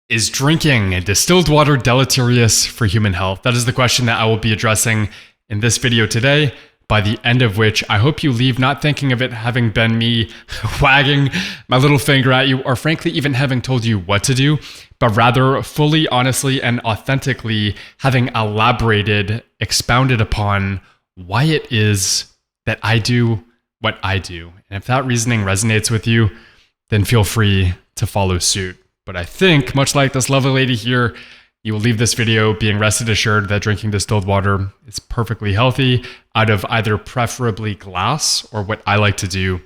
Is drinking distilled water deleterious for human health? That is the question that I will be addressing in this video today, by the end of which I hope you leave not thinking of it having been me wagging my little finger at you, or frankly even having told you what to do, but rather fully, honestly, and authentically having elaborated, expounded upon why it is that I do what I do. And if that reasoning resonates with you, then feel free to follow suit. But I think, much like this lovely lady here, you will leave this video being rested assured that drinking distilled water is perfectly healthy out of either preferably glass or what I like to do,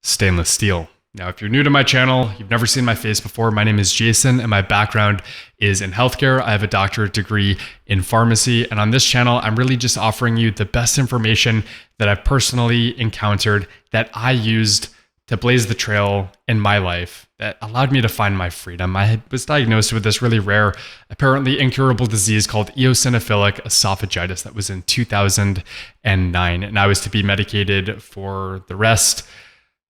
stainless steel. Now, if you're new to my channel, you've never seen my face before, my name is Jason and my background is in healthcare. I have a doctorate degree in pharmacy, and on this channel, I'm really just offering you the best information that I've personally encountered that I used to blaze the trail in my life that allowed me to find my freedom. I was diagnosed with this really rare, apparently incurable disease called eosinophilic esophagitis that was in 2009, and I was to be medicated for the rest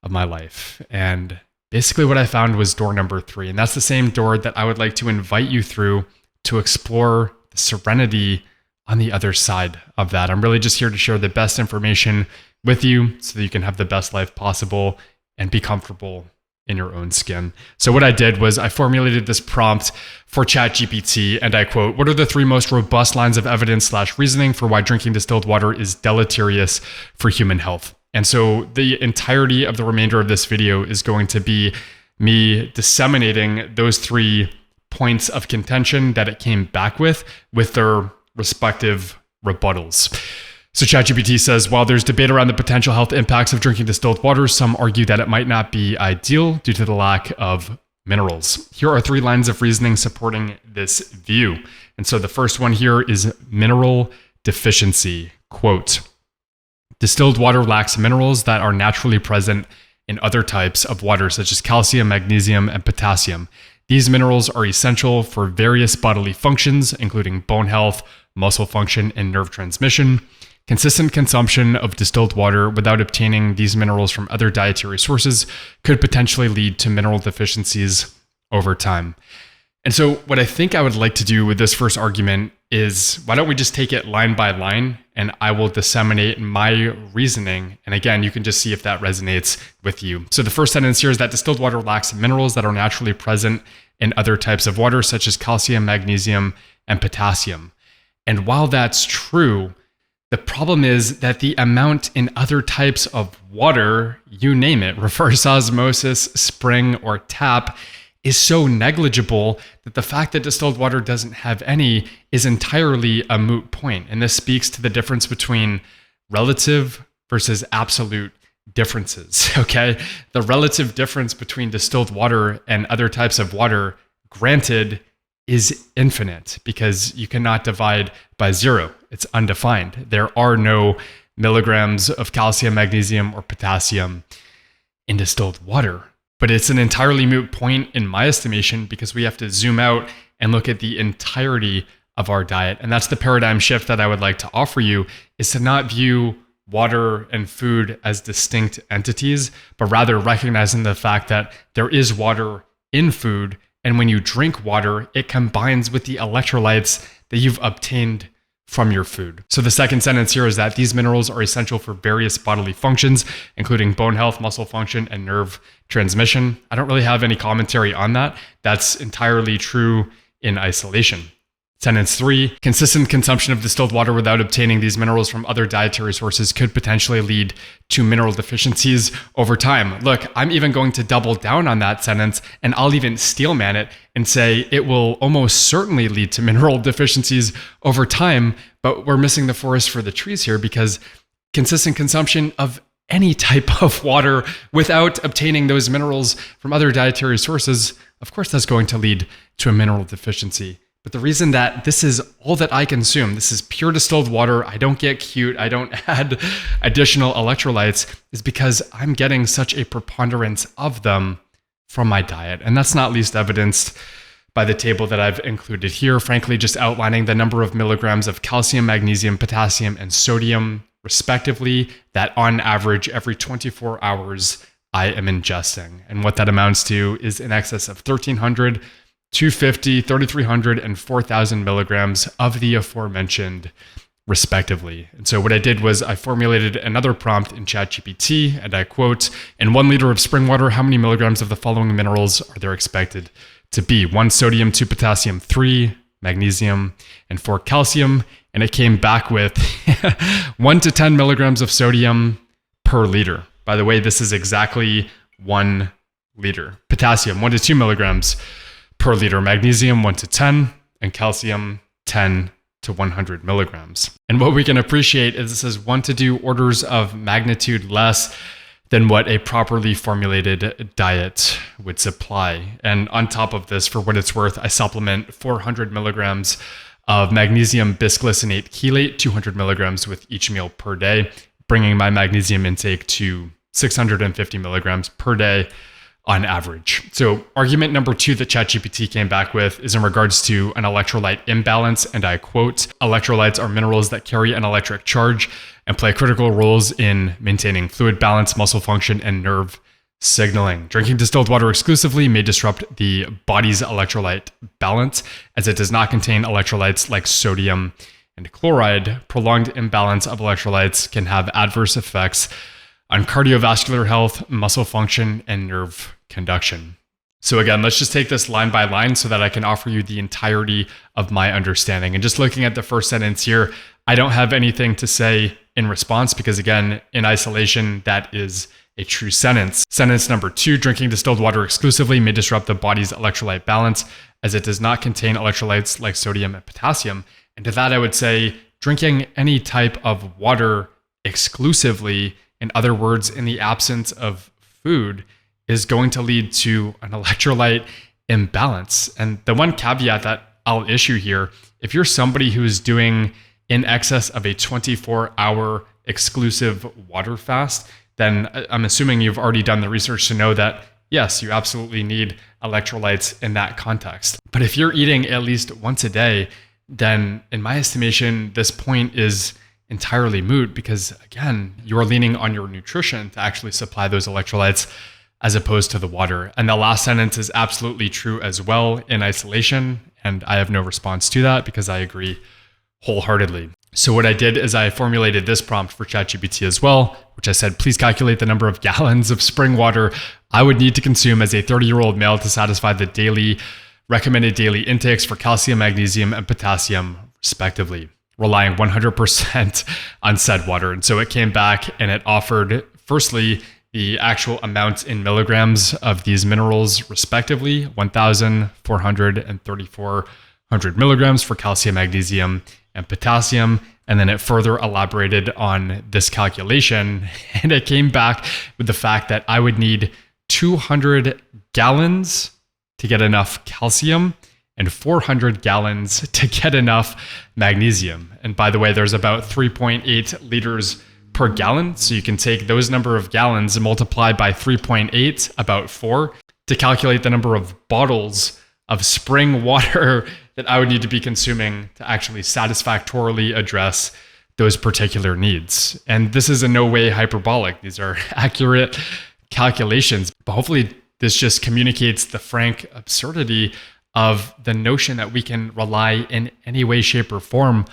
of my life. And basically what I found was door number 3, and that's the same door that I would like to invite you through to explore the serenity on the other side of that. I'm really just here to share the best information with you so that you can have the best life possible and be comfortable in your own skin. So what I did was I formulated this prompt for ChatGPT, and I quote, "What are the 3 most robust lines of evidence / reasoning for why drinking distilled water is deleterious for human health?" And so the entirety of the remainder of this video is going to be me disseminating those 3 points of contention that it came back with their respective rebuttals. So ChatGPT says, while there's debate around the potential health impacts of drinking distilled water, some argue that it might not be ideal due to the lack of minerals. Here are 3 lines of reasoning supporting this view. And so the first one here is mineral deficiency. Quote, "Distilled water lacks minerals that are naturally present in other types of water, such as calcium, magnesium, and potassium. These minerals are essential for various bodily functions, including bone health, muscle function, and nerve transmission. Consistent consumption of distilled water without obtaining these minerals from other dietary sources could potentially lead to mineral deficiencies over time." And so what I think I would like to do with this first argument is, why don't we just take it line by line and I will disseminate my reasoning. And again, you can just see if that resonates with you. So the first sentence here is that distilled water lacks minerals that are naturally present in other types of water, such as calcium, magnesium, and potassium. And while that's true, the problem is that the amount in other types of water, you name it, reverse osmosis, spring, or tap, is so negligible that the fact that distilled water doesn't have any is entirely a moot point. And this speaks to the difference between relative versus absolute differences, okay? The relative difference between distilled water and other types of water, granted, is infinite because you cannot divide by 0. It's undefined. There are no milligrams of calcium, magnesium, or potassium in distilled water. But it's an entirely moot point in my estimation because we have to zoom out and look at the entirety of our diet. And that's the paradigm shift that I would like to offer you, is to not view water and food as distinct entities, but rather recognizing the fact that there is water in food. And when you drink water, it combines with the electrolytes that you've obtained from your food. So the second sentence here is that these minerals are essential for various bodily functions, including bone health, muscle function, and nerve transmission. I don't really have any commentary on that. That's entirely true in isolation. Sentence 3, consistent consumption of distilled water without obtaining these minerals from other dietary sources could potentially lead to mineral deficiencies over time. Look, I'm even going to double down on that sentence, and I'll even steelman it and say it will almost certainly lead to mineral deficiencies over time, but we're missing the forest for the trees here, because consistent consumption of any type of water without obtaining those minerals from other dietary sources, of course, that's going to lead to a mineral deficiency. But the reason that this is all that I consume, this is pure distilled water, I don't get cute, I don't add additional electrolytes, is because I'm getting such a preponderance of them from my diet. And that's not least evidenced by the table that I've included here, frankly, just outlining the number of milligrams of calcium, magnesium, potassium, and sodium, respectively, that on average every 24 hours I am ingesting. And what that amounts to is in excess of 1,300 250, 3,300, and 4,000 milligrams of the aforementioned respectively. And so what I did was I formulated another prompt in ChatGPT, and I quote, in 1 liter of spring water, how many milligrams of the following minerals are there expected to be? 1 sodium, 2 potassium, 3 magnesium, and 4 calcium. And it came back with 1 to 10 milligrams of sodium per liter. By the way, this is exactly 1 liter. Potassium, 1 to 2 milligrams per liter. Magnesium, 1 to 10, and calcium, 10 to 100 milligrams. And what we can appreciate is this is 1 to 2 orders of magnitude less than what a properly formulated diet would supply. And on top of this, for what it's worth, I supplement 400 milligrams of magnesium bisglycinate chelate, 200 milligrams with each meal per day, bringing my magnesium intake to 650 milligrams per day on average. So argument number 2 that ChatGPT came back with is in regards to an electrolyte imbalance, and I quote, electrolytes are minerals that carry an electric charge and play critical roles in maintaining fluid balance, muscle function, and nerve signaling. Drinking distilled water exclusively may disrupt the body's electrolyte balance as it does not contain electrolytes like sodium and chloride. Prolonged imbalance of electrolytes can have adverse effects on cardiovascular health, muscle function, and nerve conduction. So again, let's just take this line by line so that I can offer you the entirety of my understanding. And just looking at the first sentence here, I don't have anything to say in response because again, in isolation, that is a true sentence. Sentence number 2, drinking distilled water exclusively may disrupt the body's electrolyte balance as it does not contain electrolytes like sodium and potassium. And to that, I would say drinking any type of water exclusively, in other words, in the absence of food, is going to lead to an electrolyte imbalance. And the one caveat that I'll issue here, if you're somebody who is doing in excess of a 24-hour exclusive water fast, then I'm assuming you've already done the research to know that, yes, you absolutely need electrolytes in that context. But if you're eating at least once a day, then in my estimation, this point is entirely moot because, again, you're leaning on your nutrition to actually supply those electrolytes as opposed to the water. And the last sentence is absolutely true as well in isolation. And I have no response to that because I agree wholeheartedly. So what I did is I formulated this prompt for ChatGPT as well, which I said, please calculate the number of gallons of spring water I would need to consume as a 30-year-old male to satisfy the recommended daily intakes for calcium, magnesium, and potassium, respectively, relying 100% on said water. And so it came back and it offered, firstly, the actual amount in milligrams of these minerals, respectively, 1,400 and 3,400 milligrams for calcium, magnesium, and potassium. And then it further elaborated on this calculation. And it came back with the fact that I would need 200 gallons to get enough calcium and 400 gallons to get enough magnesium. And by the way, there's about 3.8 liters per gallon. So you can take those number of gallons and multiply by 3.8, about 4, to calculate the number of bottles of spring water that I would need to be consuming to actually satisfactorily address those particular needs. And this is in no way hyperbolic. These are accurate calculations, but hopefully this just communicates the frank absurdity of the notion that we can rely in any way, shape, or form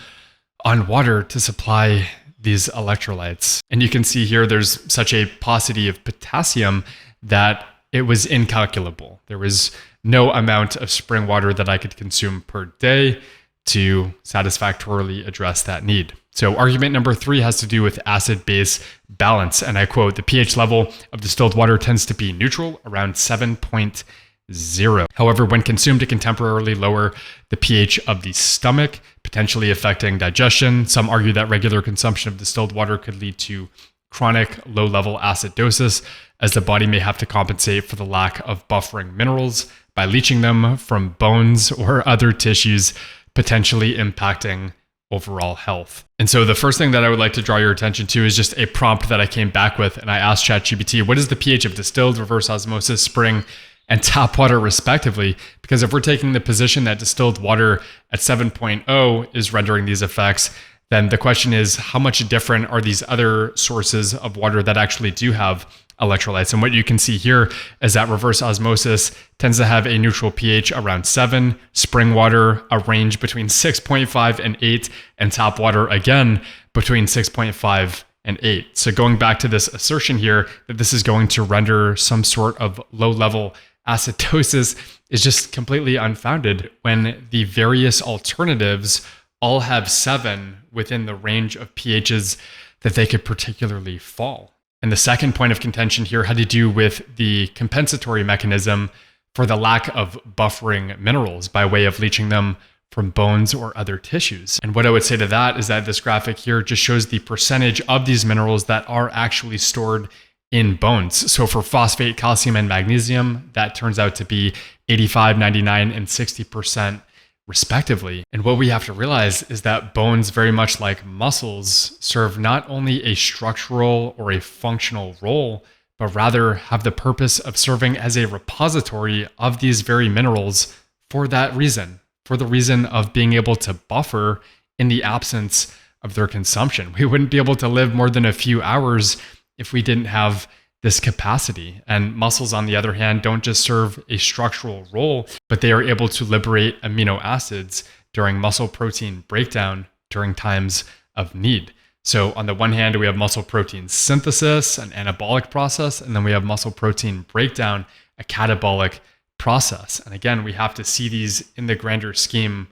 on water to supply these electrolytes. And you can see here there's such a paucity of potassium that it was incalculable. There was no amount of spring water that I could consume per day to satisfactorily address that need. So argument number 3 has to do with acid-base balance. And I quote, the pH level of distilled water tends to be neutral, around 7.0. However, when consumed, it can temporarily lower the pH of the stomach, potentially affecting digestion. Some argue that regular consumption of distilled water could lead to chronic low-level acidosis, as the body may have to compensate for the lack of buffering minerals by leaching them from bones or other tissues, potentially impacting overall health. And so the first thing that I would like to draw your attention to is just a prompt that I came back with. And I asked ChatGPT, what is the pH of distilled, reverse osmosis, spring, and tap water respectively? Because if we're taking the position that distilled water at 7.0 is rendering these effects, then the question is, how much different are these other sources of water that actually do have electrolytes? And what you can see here is that reverse osmosis tends to have a neutral pH around 7, spring water a range between 6.5 and 8, and tap water again between 6.5 and 8. So going back to this assertion here that this is going to render some sort of low-level acidosis is just completely unfounded when the various alternatives all have 7 within the range of pHs that they could particularly fall. And the second point of contention here had to do with the compensatory mechanism for the lack of buffering minerals by way of leaching them from bones or other tissues. And what I would say to that is that this graphic here just shows the percentage of these minerals that are actually stored in bones. So for phosphate, calcium, and magnesium, that turns out to be 85, 99, and 60% respectively. And what we have to realize is that bones, very much like muscles, serve not only a structural or a functional role, but rather have the purpose of serving as a repository of these very minerals for that reason, for the reason of being able to buffer in the absence of their consumption. We wouldn't be able to live more than a few hours if we didn't have this capacity. And muscles, on the other hand, don't just serve a structural role, but they are able to liberate amino acids during muscle protein breakdown during times of need. So on the one hand, we have muscle protein synthesis, an anabolic process, and then we have muscle protein breakdown, a catabolic process. And again, we have to see these in the grander scheme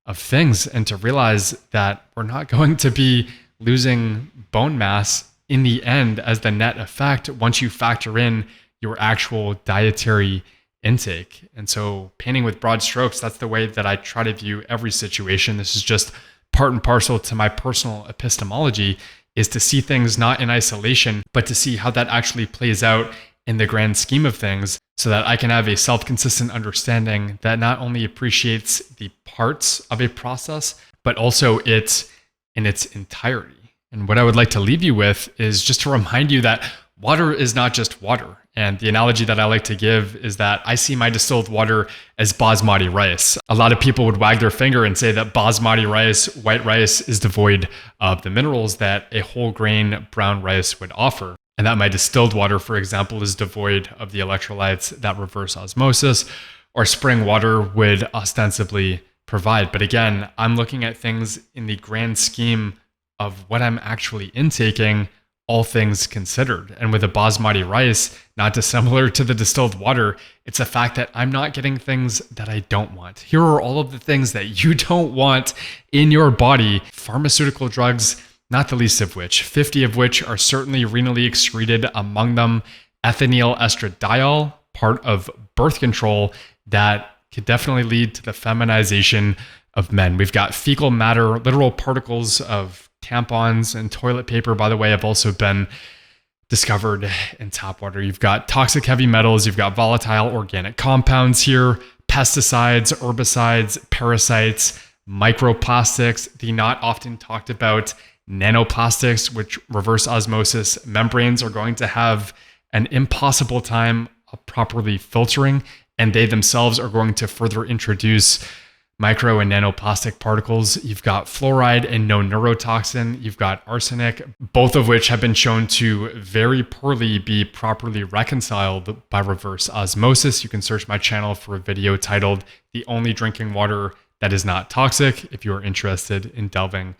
of things and to realize that we're not going to be losing bone mass in the end as the net effect once you factor in your actual dietary intake. And so painting with broad strokes, that's the way that I try to view every situation. This is just part and parcel to my personal epistemology, is to see things not in isolation, but to see how that actually plays out in the grand scheme of things so that I can have a self-consistent understanding that not only appreciates the parts of a process, but also it in its entirety. And what I would like to leave you with is just to remind you that water is not just water. And the analogy that I like to give is that I see my distilled water as basmati rice. A lot of people would wag their finger and say that basmati rice, white rice, is devoid of the minerals that a whole grain brown rice would offer. And that my distilled water, for example, is devoid of the electrolytes that reverse osmosis or spring water would ostensibly provide. But again, I'm looking at things in the grand scheme of what I'm actually intaking, all things considered. And with a basmati rice, not dissimilar to the distilled water, it's a fact that I'm not getting things that I don't want. Here are all of the things that you don't want in your body. Pharmaceutical drugs, not the least of which, 50 of which are certainly renally excreted, among them ethinyl estradiol, part of birth control that could definitely lead to the feminization of men. We've got fecal matter, literal particles of tampons and toilet paper, by the way, have also been discovered in tap water. You've got toxic heavy metals, you've got volatile organic compounds here, pesticides, herbicides, parasites, microplastics, the not often talked about nanoplastics, which reverse osmosis membranes are going to have an impossible time of properly filtering, and they themselves are going to further introduce micro and nanoplastic particles. You've got fluoride and no neurotoxin. You've got arsenic, both of which have been shown to very poorly be properly reconciled by reverse osmosis. You can search my channel for a video titled "The Only Drinking Water That Is Not Toxic" if you are interested in delving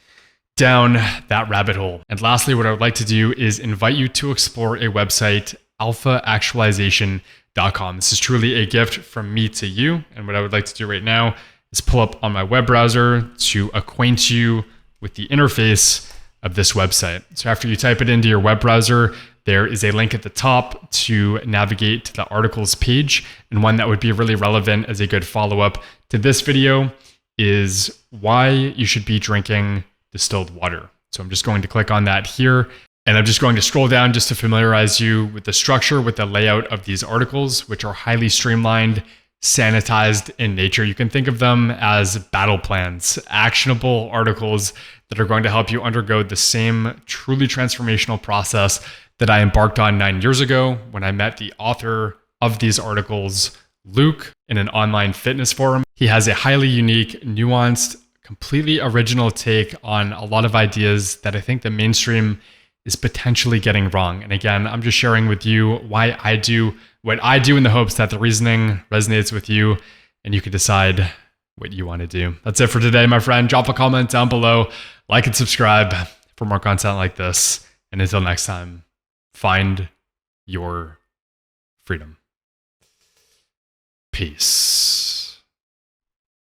down that rabbit hole. And lastly, what I would like to do is invite you to explore a website, Actualization.com. This is truly a gift from me to you. And what I would like to do right now is pull up on my web browser to acquaint you with the interface of this website. So after you type it into your web browser, there is a link at the top to navigate to the articles page. And one that would be really relevant as a good follow-up to this video is why you should be drinking distilled water. So I'm just going to click on that here. And I'm just going to scroll down just to familiarize you with the structure, with the layout of these articles, which are highly streamlined, sanitized in nature. You can think of them as battle plans, actionable articles that are going to help you undergo the same truly transformational process that I embarked on 9 years ago when I met the author of these articles, Luke, in an online fitness forum. He has a highly unique, nuanced, completely original take on a lot of ideas that I think the mainstream is potentially getting wrong. And again, I'm just sharing with you why I do what I do in the hopes that the reasoning resonates with you and you can decide what you want to do. That's it for today, my friend. Drop a comment down below, like and subscribe for more content like this. And until next time, find your freedom. Peace.